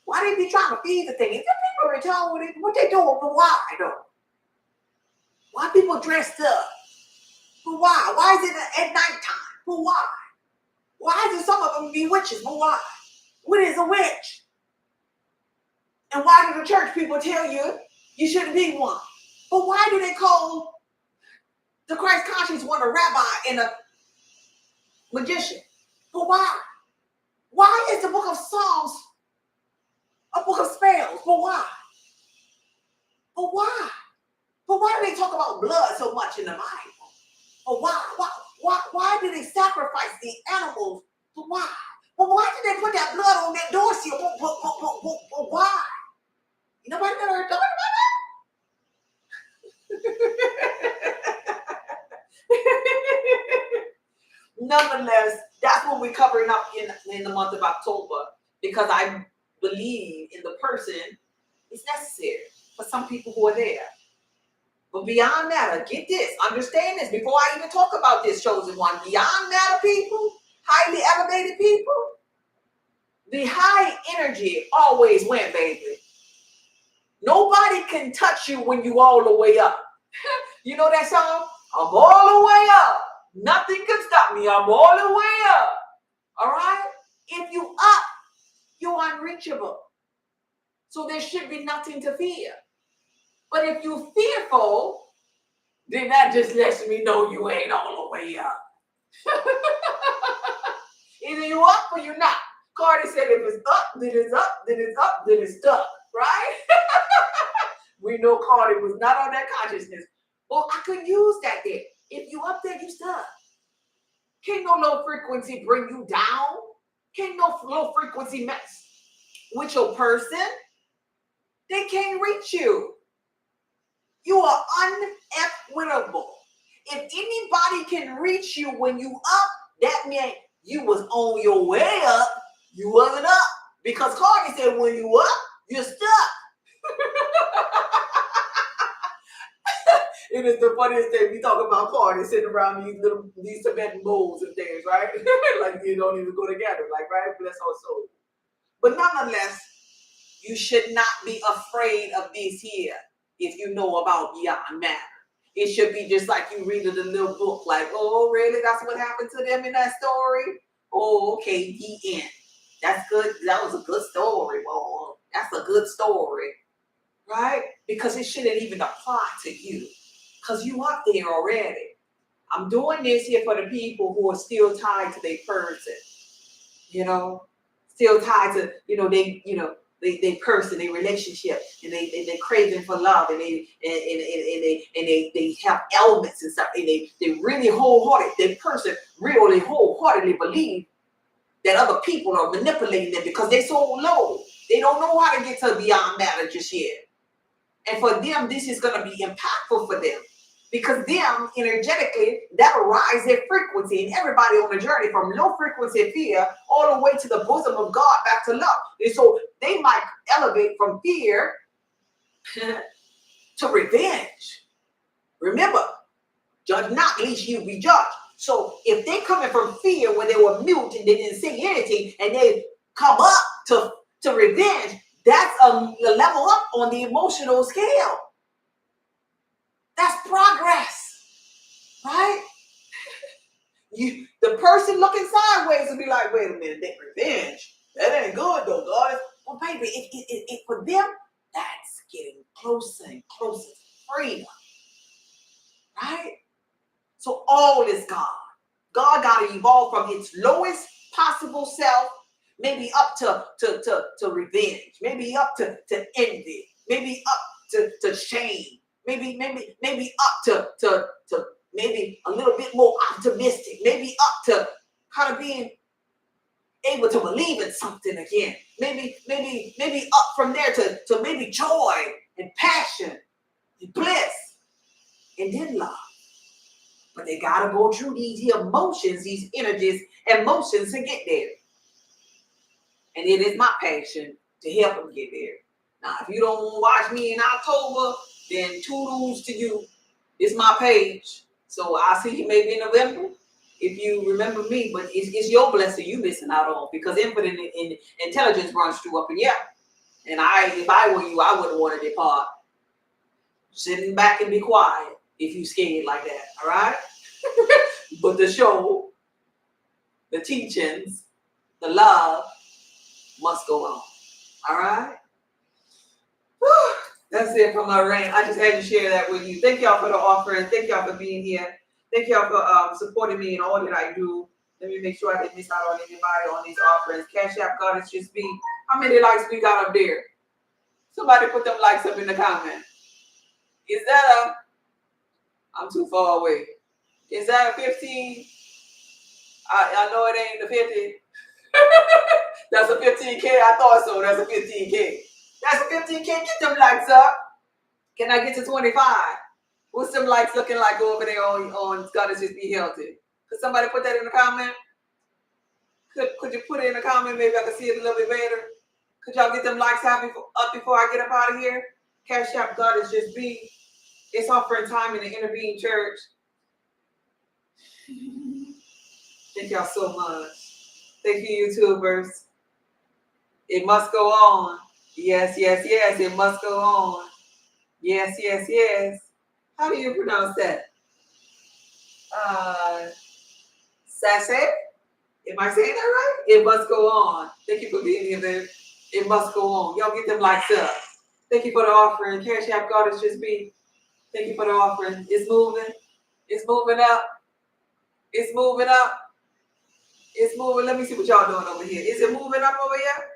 Why they be trying to feed the thing? If the people return what they doing, but why though? Why people dressed up? But why? Why is it at nighttime? But why? Why is it some of them be witches? But why? What is a witch? And why do the church people tell you shouldn't be one? But why do they call the Christ conscious one a rabbi and a magician? But why? Why is the book of Psalms a book of spells? But why? But why? But why do they talk about blood so much in the Bible? But why do they sacrifice the animals? But why? But why did they put that blood on that door seal? But why? Nobody never heard about that? Nonetheless, that's what we're covering up in the month of October, because I believe in the person is necessary for some people who are there. But beyond matter, get this, understand this, before I even talk about this chosen one, beyond matter people, highly elevated people, the high energy always win, baby. Nobody can touch you when you all the way up. You know that song? I'm all the way up. Nothing can stop me. I'm all the way up. All right? If you up, you're unreachable. So there should be nothing to fear. But if you're fearful, then that just lets me know you ain't all the way up. Either you up or you're not. Cardi said if it's up, then it's up, then it's up, then it's stuck. Right? We know Cardi was not on that consciousness. Well, I could use that there. If you up there, you stuck. Can't no low frequency bring you down. Can't no low frequency mess with your person. They can't reach you. You are unequitable. If anybody can reach you when you up, that meant you was on your way up. You wasn't up. Because Cardi said when you up, you're stuck. It is the funniest thing. We talk about Cardi sitting around these Tibetan bowls and things, right? Like you don't even go together, like, right? Bless our soul. But nonetheless, You should not be afraid of this here if you know about beyond matter. It should be just like you read in a little book, like, oh, really? That's what happened to them in that story? Oh, okay, the end. That's good. That was a good story. Well, that's a good story, right? Because it shouldn't even apply to you because you up there already. I'm doing this here for the people who are still tied to their person, still tied to, they person, their relationship, and they craving for love, and they have elements and stuff, and they really wholehearted, their person really wholeheartedly believe that other people are manipulating them because they're so low. They don't know how to get to beyond matter just yet. And for them, this is going to be impactful for them. Because them, energetically, that'll rise their frequency. And everybody on the journey from low frequency fear all the way to the bosom of God back to love. And so they might elevate from fear to revenge. Remember, judge not, lest you be judged. So if they coming from fear when they were mute and they didn't say anything, and they come up to revenge, that's a level up on the emotional scale. That's progress, right? The person looking sideways will be like, wait a minute, that revenge, that ain't good though, God. Well, baby, it for them, that's getting closer and closer to freedom, right? So all is God. God got to evolve from its lowest possible self, maybe up to revenge, maybe up to envy, maybe up to shame, maybe up to maybe a little bit more optimistic, maybe up to kind of being able to believe in something again, maybe up from there to maybe joy and passion and bliss, and then love. But they got to go through these emotions, these energies, emotions to get there. And it is my passion to help them get there. Now, if you don't watch me in October, then toodles to you. It's my page. So I'll see you maybe in November if you remember me. But it's your blessing you missing out on, because infinite intelligence runs through up in here. And if I were you, I wouldn't want to depart. Sitting back and be quiet if you scared like that, all right? But the show, the teachings, the love must go on, all right? Whew. That's it for my rant. I just had to share that with you. Thank y'all for the offering. Thank y'all for being here. Thank y'all for supporting me in all that I do. Let me make sure I didn't miss out on anybody on these offerings. Cash App Goddess Just Be. How many likes we got up there? Somebody put them likes up in the comment. Is that I'm too far away. Is that a 15? I know it ain't the 50. That's a 15K. I thought so. That's a 15K. That's a 15K. Get them likes up. Can I get to 25? What's them likes looking like over there on Goddess Just Be Healthy? Could somebody put that in the comment? Could you put it in the comment? Maybe I can see it a little bit better. Could y'all get them likes up before I get up out of here? Cash App Goddess Just Be. It's offering time in the Intervene Church. Thank y'all so much. Thank you, YouTubers. It must go on. Yes, yes, yes. It must go on. Yes, yes, yes. How do you pronounce that? Sassy? Am I saying that right? It must go on. Thank you for being here. It must go on. Y'all get them likes up. Thank you for the offering. Cash App Goddess Just Be. Thank you for the offering. It's moving. It's moving up. It's moving up. It's moving. Let me see what y'all doing over here. Is it moving up over here?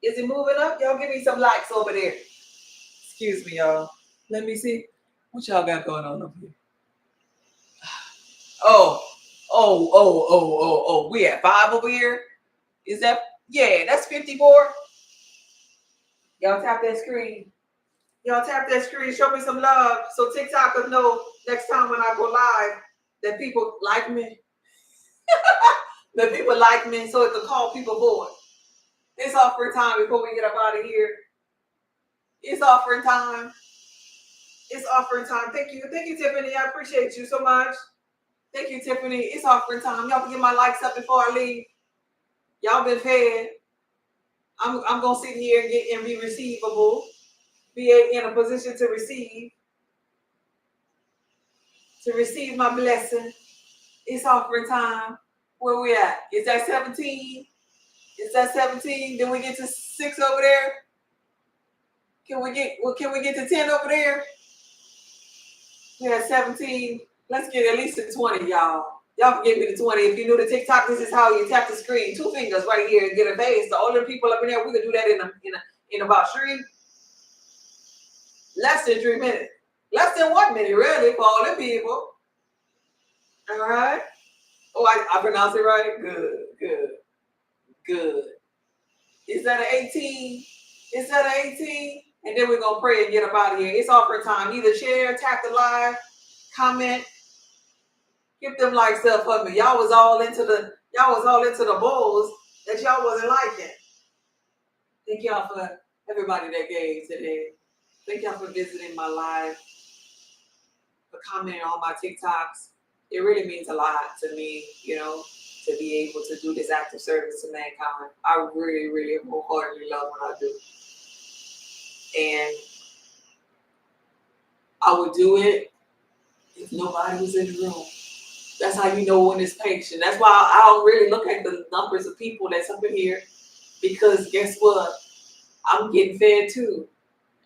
Is it moving up? Y'all give me some likes over there. Excuse me, y'all. Let me see. What y'all got going on over here? Oh. We at 5 over here? Is that? Yeah, that's 54. Y'all tap that screen. Y'all tap that screen. Show me some love so TikTok will know next time when I go live that people like me. That people like me, so it can call people forward. It's offering time before we get up out of here. It's offering time. It's offering time. Thank you, Tiffany. I appreciate you so much. Thank you, Tiffany. It's offering time. Y'all can get my likes up before I leave. Y'all been fed. I'm gonna sit here and get and be receivable, be in a position to receive my blessing. It's offering time. Where we at? Is that 17? Is that 17? Did we get to 6 over there? Can we get to 10 over there? We had 17. Let's get at least to 20, y'all. Y'all can give me the 20. If you're new to TikTok, this is how you tap the screen. 2 fingers right here and get a face. The older people up in there, we can do that in about less than 3 minutes. Less than 1 minute, really, for all the people. All right. Oh, I pronounced it right? Good. Is that an 18? Is that an 18? And then we're going to pray and get up out of here. It's offering time. Either share, tap the live, comment, give them likes up for me. Y'all was all into the bowls that y'all wasn't liking. Thank y'all for everybody that gave today. Thank y'all for visiting my live, for commenting on my TikToks. It really means a lot to me, to be able to do this act of service to mankind. I really, really wholeheartedly love what I do. And I would do it if nobody was in the room. That's how you know when it's patient. That's why I don't really look at the numbers of people that's up in here, because guess what? I'm getting fed too.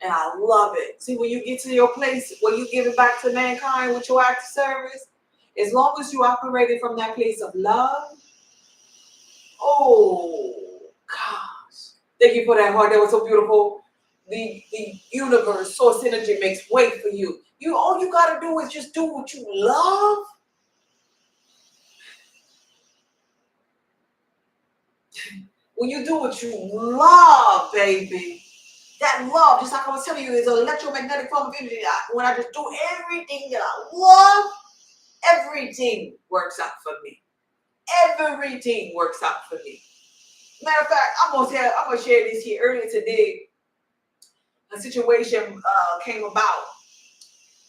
And I love it. See, when you get to your place where you give it back to mankind with your act of service, as long as you operated from that place of love, oh gosh. Thank you for that heart. That was so beautiful. The universe, source energy makes way for you. All you gotta do is just do what you love. When you do what you love, baby, that love, just like I was telling you, is an electromagnetic form of energy. When I just do everything that I love, everything works out for me. Everything works out for me. Matter of fact, I'm gonna share this here. Earlier today, a situation came about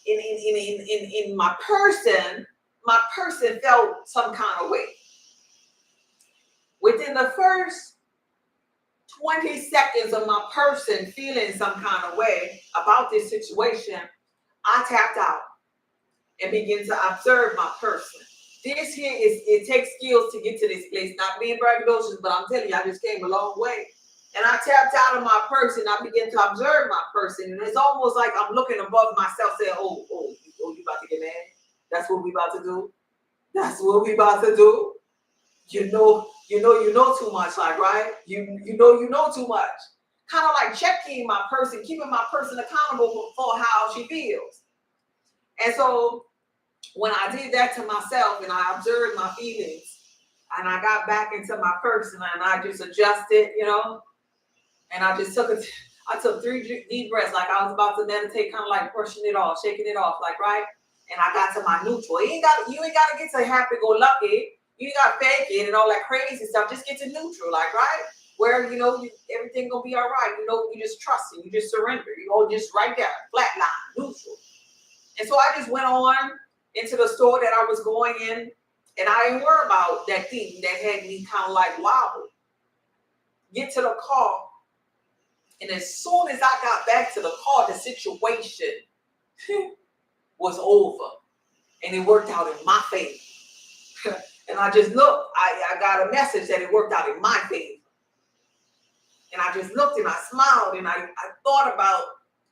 in my person. My person felt some kind of way. Within the first 20 seconds of my person feeling some kind of way about this situation, I tapped out and began to observe my person. This here it takes skills to get to this place. Not being braggadocious, but I'm telling you, I just came a long way. And I tapped out of my person. I began to observe my person. And it's almost like I'm looking above myself saying, oh, you about to get mad? That's what we about to do? That's what we about to do? You know too much, like, right? You know too much. Kind of like checking my person, keeping my person accountable for how she feels. And so when I did that to myself and I observed my feelings and I got back into my person and I just adjusted, and I just I took 3 deep breaths, like I was about to meditate, kind of like brushing it off, shaking it off, like, right? And I got to my neutral. You ain't got to get to happy-go-lucky. You ain't got to fake it and all that crazy stuff. Just get to neutral, like, right? Where, everything going to be all right. You just trust it. You just surrender. You go just right there, flat line, neutral. And so I just went on into the store that I was going in, and I didn't worry about that thing that had me kind of like wobble. Get to the car, and as soon as I got back to the car, the situation was over, and it worked out in my favor. And I just looked. I got a message that it worked out in my favor, and I just looked and I smiled and I thought about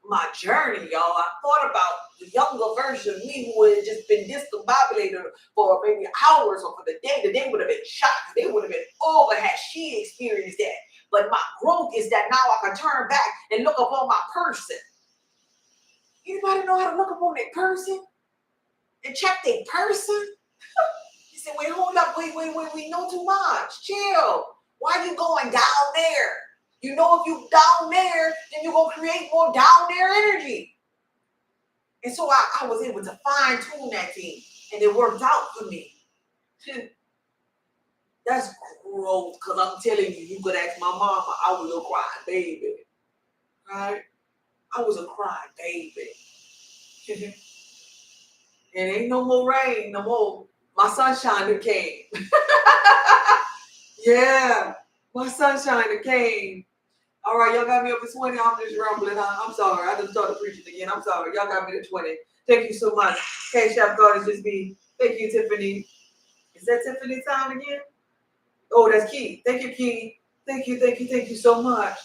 my journey, y'all. I thought about the younger version of me who had just been discombobulated for maybe hours or for the day. The day would have been shocked. The day would have been over had she experienced that. But my growth is that now I can turn back and look upon my person. Anybody know how to look upon that person? And check their person? He said, wait, hold up. Wait, we know too much. Chill. Why are you going down there? If you down there, then you're going to create more down there energy. And so I was able to fine tune that thing, and it worked out for me. That's growth, because I'm telling you, you could ask my mama, I was a crying baby. Right? I was a crying baby. And ain't no more rain, no more. My sunshine came. Yeah, my sunshine came. All right, y'all got me up to 20. I'm just rumbling. I'm sorry. I just started preaching again. I'm sorry. Y'all got me to 20. Thank you so much. Cash App God is just me. Thank you, Tiffany. Is that Tiffany sound again? Oh, that's Key. Thank you, Key. Thank you so much.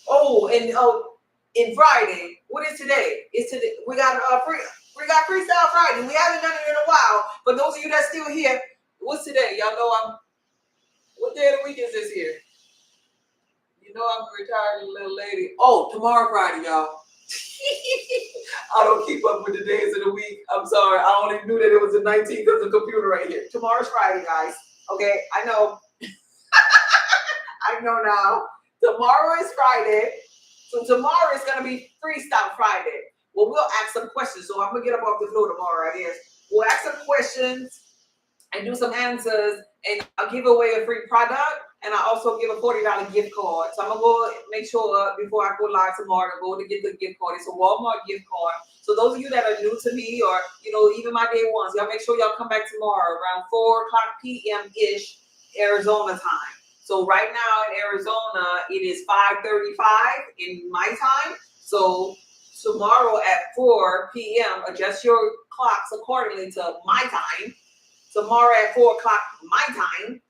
Oh, and Friday. What is today? It's today. We got Freestyle Friday. We haven't done it in a while. But those of you that's still here, what's today? Y'all know what day of the week is this here? You know I'm a retired little lady. Oh, tomorrow Friday, y'all. I don't keep up with the days of the week. I'm sorry. I only knew that it was the 19th because the computer right here. Tomorrow's Friday, guys. Okay, I know. I know now. Tomorrow is Friday. So tomorrow is going to be Freestyle Friday. Well, we'll ask some questions. So I'm going to get up off the floor tomorrow, I guess. We'll ask some questions and do some answers. And I'll give away a free product. And I also give a $40 gift card. So I'm going to go make sure before I go live tomorrow to go to get the gift card. It's a Walmart gift card. So those of you that are new to me or, even my day ones, y'all make sure y'all come back tomorrow around 4 o'clock p.m.-ish Arizona time. So right now in Arizona, it is 5:35 in my time. So tomorrow at 4 p.m., adjust your clocks accordingly to my time. Tomorrow at 4 o'clock my time,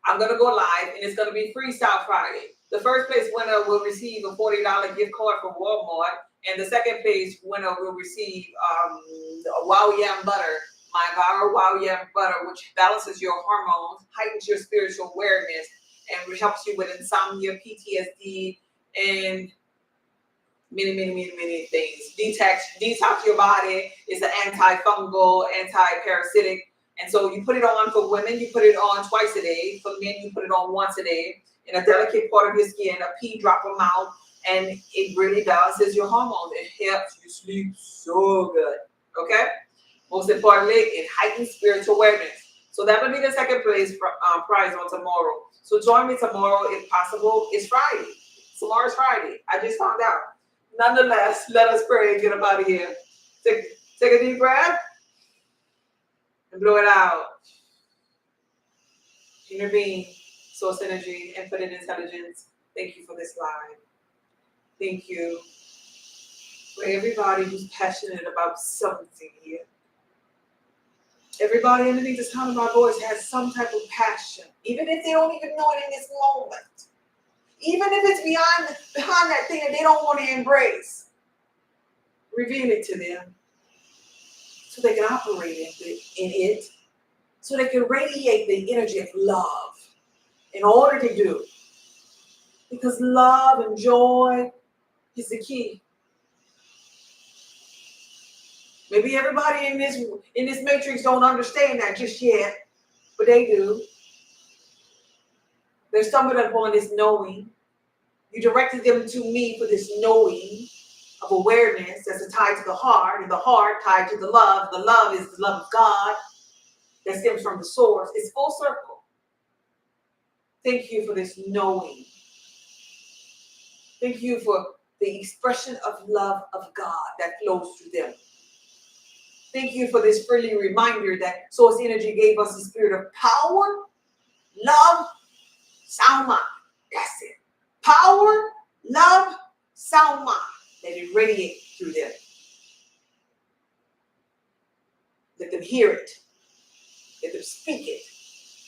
I'm going to go live, and it's going to be Freestyle Friday. The first place winner will receive a $40 gift card from Walmart, and the second place winner will receive a Wild Yam Butter, my Viral Wild Yam Butter, which balances your hormones, heightens your spiritual awareness, and helps you with insomnia, PTSD, and many things. Detox your body. It's an antifungal, anti-parasitic. And so you put it on for women, you put it on twice a day. For men, you put it on once a day in a delicate part of your skin, a pea drop amount, and it really balances your hormones. It helps you sleep so good. Okay? Most importantly, it heightens spiritual awareness. So that will be the second place prize on tomorrow. So join me tomorrow if possible. It's Friday. Tomorrow's Friday. I just found out. Nonetheless, let us pray and get up out of here. Take a deep breath and blow it out. Inner being, source energy, infinite intelligence. Thank you for this live. Thank you for everybody who's passionate about something here. Everybody underneath the sound of my voice has some type of passion, even if they don't even know it in this moment. Even if it's behind that thing that they don't want to embrace. Reveal it to them so they can operate in it, so they can radiate the energy of love in order to do. Because love and joy is the key. Maybe everybody in this matrix don't understand that just yet, but they do. They're stumbling upon this knowing. You directed them to me for this knowing of awareness that's tied to the heart, and the heart tied to the love. The love is the love of God that stems from the source. It's full circle. Thank you for this knowing. Thank you for the expression of love of God that flows through them. Thank you for this friendly reminder that source energy gave us the spirit of power, love, sound mind. That's it. Power, love, sound mind. Let it radiate through them. Let them hear it. Let them speak it.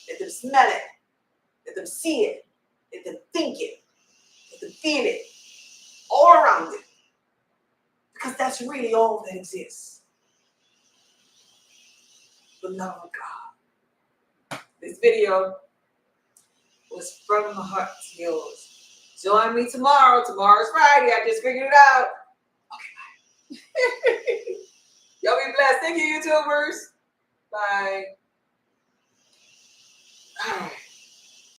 Let them smell it. Let them see it. Let them think it. Let them feel it. All around it. Because that's really all that exists. The love of God. This video was from my heart to yours. Join me tomorrow. Tomorrow's Friday. I just figured it out. Okay, bye. Y'all be blessed. Thank you, YouTubers. Bye.